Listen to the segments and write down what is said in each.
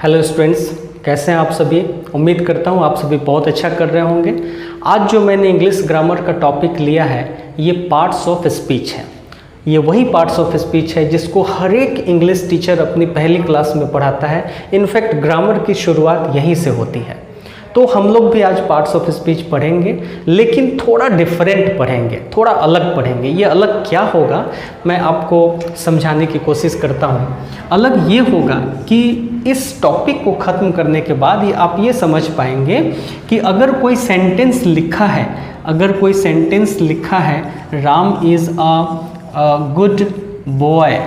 Hello students, कैसे हैं आप सभी। उम्मीद करता हूँ आप सभी बहुत अच्छा कर रहे होंगे। आज जो मैंने इंग्लिश ग्रामर का टॉपिक लिया है ये पार्ट्स ऑफ स्पीच है। ये वही पार्ट्स ऑफ स्पीच है जिसको हर एक इंग्लिश टीचर अपनी पहली क्लास में पढ़ाता है। इनफैक्ट ग्रामर की शुरुआत यहीं से होती है। तो हम लोग भी आज पार्ट्स ऑफ स्पीच पढ़ेंगे, लेकिन थोड़ा डिफरेंट पढ़ेंगे, थोड़ा अलग पढ़ेंगे। ये अलग क्या होगा मैं आपको समझाने की कोशिश करता हूँ। अलग ये होगा कि इस टॉपिक को ख़त्म करने के बाद आप ये समझ पाएंगे कि अगर कोई सेंटेंस लिखा है, Ram is a good boy,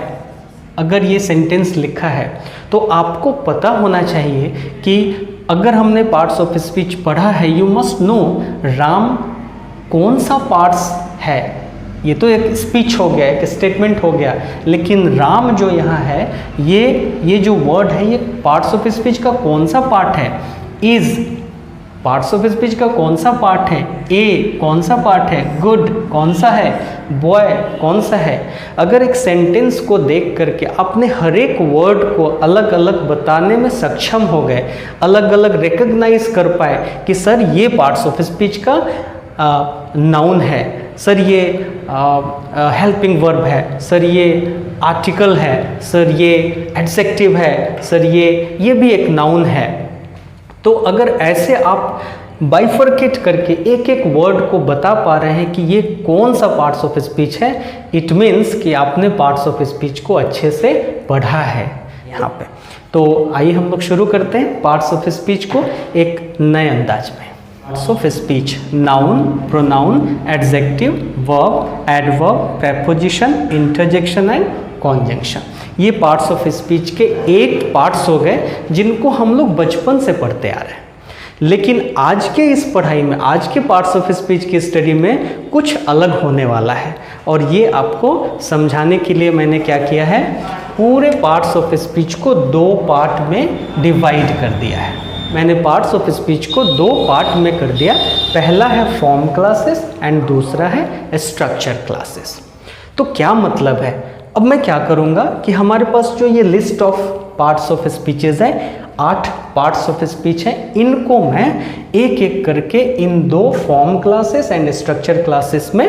अगर ये सेंटेंस लिखा है तो आपको पता होना चाहिए कि अगर हमने पार्ट्स ऑफ स्पीच पढ़ा है, यू मस्ट नो राम कौन सा पार्ट्स है। ये तो एक स्पीच हो गया, एक स्टेटमेंट हो गया, लेकिन राम जो यहाँ है ये जो वर्ड है ये पार्ट्स ऑफ स्पीच का कौन सा पार्ट है। इज़ पार्ट्स ऑफ स्पीच का कौन सा पार्ट है। ए कौन सा पार्ट है। गुड कौन सा है। बॉय कौन सा है। अगर एक सेंटेंस को देख करके आपने हर एक वर्ड को अलग अलग बताने में सक्षम हो गए, अलग अलग रिकग्नाइज कर पाए कि सर ये पार्ट्स ऑफ स्पीच का नाउन है, सर ये हेल्पिंग वर्ब है, सर ये आर्टिकल है, सर ये एडजेक्टिव है, सर ये भी एक नाउन है। तो अगर ऐसे आप बाइफरकेट करके एक एक वर्ड को बता पा रहे हैं कि ये कौन सा पार्ट्स ऑफ स्पीच है, इट मीन्स कि आपने पार्ट्स ऑफ स्पीच को अच्छे से पढ़ा है यहाँ पे। तो आइए हम लोग शुरू करते हैं पार्ट्स ऑफ स्पीच को एक नए अंदाज में। Parts of speech: noun, pronoun, adjective, verb, adverb, preposition, interjection and conjunction. ये पार्ट्स ऑफ स्पीच के 8 पार्ट्स हो गए जिनको हम लोग बचपन से पढ़ते आ रहे हैं। लेकिन आज के इस पढ़ाई में, आज के पार्ट्स ऑफ स्पीच की स्टडी में कुछ अलग होने वाला है, और ये आपको समझाने के लिए मैंने क्या किया है, पूरे पार्ट्स ऑफ स्पीच को 2 पार्ट में डिवाइड कर दिया है। मैंने पार्ट्स ऑफ स्पीच को 2 पार्ट में कर दिया। पहला है फॉर्म क्लासेस एंड दूसरा है स्ट्रक्चर क्लासेस। तो क्या मतलब है, अब मैं क्या करूँगा कि हमारे पास जो ये list of parts of speeches है, 8 पार्ट्स ऑफ स्पीच है, इनको मैं एक एक करके इन 2 form classes and structure classes में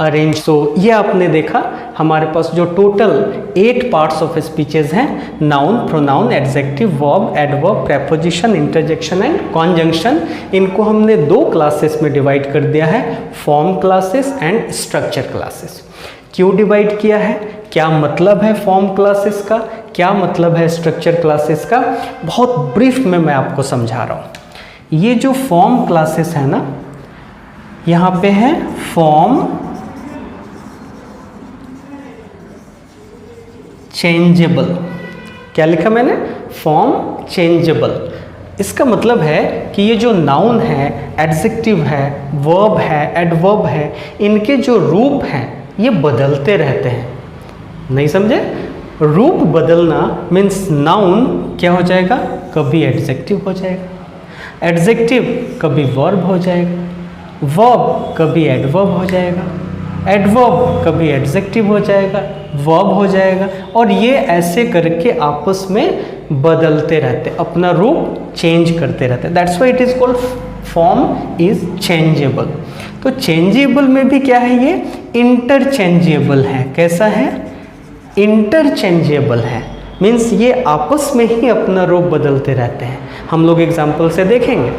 अरेंज। तो ये आपने देखा हमारे पास जो टोटल 8 पार्ट्स ऑफ स्पीचेस हैं, noun, pronoun, adjective, verb, adverb, preposition, interjection and conjunction, इनको हमने 2 क्लासेस में डिवाइड कर दिया है, form classes and structure classes. क्यों डिवाइड किया है, क्या मतलब है फॉर्म क्लासेस का, क्या मतलब है स्ट्रक्चर क्लासेस का, बहुत ब्रीफ में मैं आपको समझा रहा हूँ। ये जो फॉर्म क्लासेस है ना, यहाँ पे है फॉर्म चेंजेबल। क्या लिखा मैंने, फॉर्म चेंजेबल। इसका मतलब है कि ये जो नाउन है, एडजेक्टिव है, वर्ब है, एडवर्ब है, इनके जो रूप हैं ये बदलते रहते हैं। नहीं समझे, रूप बदलना मीन्स नाउन क्या हो जाएगा, कभी एडजेक्टिव हो जाएगा, एडजेक्टिव कभी वर्ब हो जाएगा, वर्ब कभी एडवर्ब हो जाएगा, एडवर्ब कभी एडजेक्टिव हो जाएगा, वर्ब हो जाएगा, और ये ऐसे करके आपस में बदलते रहते, अपना रूप चेंज करते रहते। That's why it is called form is changeable. तो चेंजेबल में भी क्या है, ये इंटरचेंजेबल है। कैसा है, इंटरचेंजेबल है, मीन्स ये आपस में ही अपना रूप बदलते रहते हैं। हम लोग एग्जाम्पल से देखेंगे।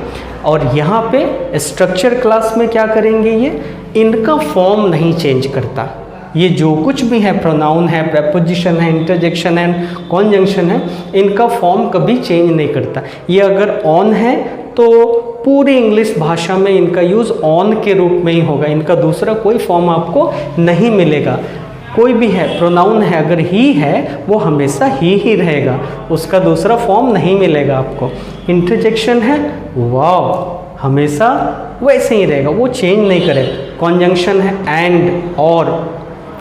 और यहाँ पे स्ट्रक्चर क्लास में क्या करेंगे, ये इनका फॉर्म नहीं चेंज करता। ये जो कुछ भी है, प्रोनाउन है, प्रेपोजिशन है, इंटरजेक्शन एंड कॉन्जंक्शन है, इनका फॉर्म कभी चेंज नहीं करता। ये अगर ऑन है तो पूरी इंग्लिश भाषा में इनका यूज़ ऑन के रूप में ही होगा, इनका दूसरा कोई फॉर्म आपको नहीं मिलेगा। कोई भी है, प्रोनाउन है, अगर ही है वो हमेशा ही रहेगा, उसका दूसरा फॉर्म नहीं मिलेगा आपको। इंटरजेक्शन है, वाव, हमेशा वैसे ही रहेगा, वो चेंज नहीं करेगा। कॉन्जंक्शन है, एंड, और,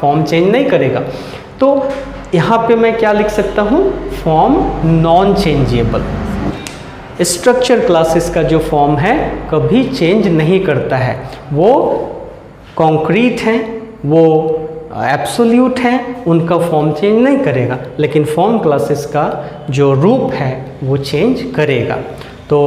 फॉर्म चेंज नहीं करेगा। तो यहाँ पे मैं क्या लिख सकता हूँ, form non changeable. Structure classes का जो फॉर्म है कभी चेंज नहीं करता है, वो कॉन्क्रीट है, वो एब्सोल्यूट हैं उनका फॉर्म चेंज नहीं करेगा, लेकिन फॉर्म क्लासेस का जो रूप है वो चेंज करेगा। तो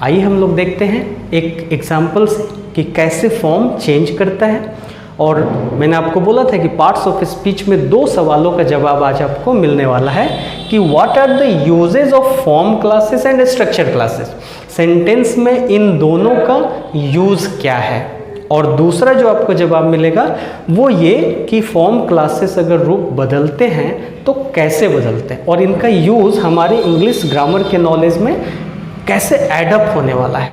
आइए हम लोग देखते हैं एक एग्जाम्पल से कि कैसे फॉर्म चेंज करता है। और मैंने आपको बोला था कि पार्ट्स ऑफ स्पीच में 2 सवालों का जवाब आज आपको मिलने वाला है कि what are the usages of form classes and structure classes. Sentence में इन दोनों का यूज़ क्या है। और दूसरा जो आपको जवाब मिलेगा वो ये कि फॉर्म क्लासेस अगर रूप बदलते हैं तो कैसे बदलते हैं और इनका यूज़ हमारे इंग्लिश ग्रामर के नॉलेज में कैसे एडअप होने वाला है।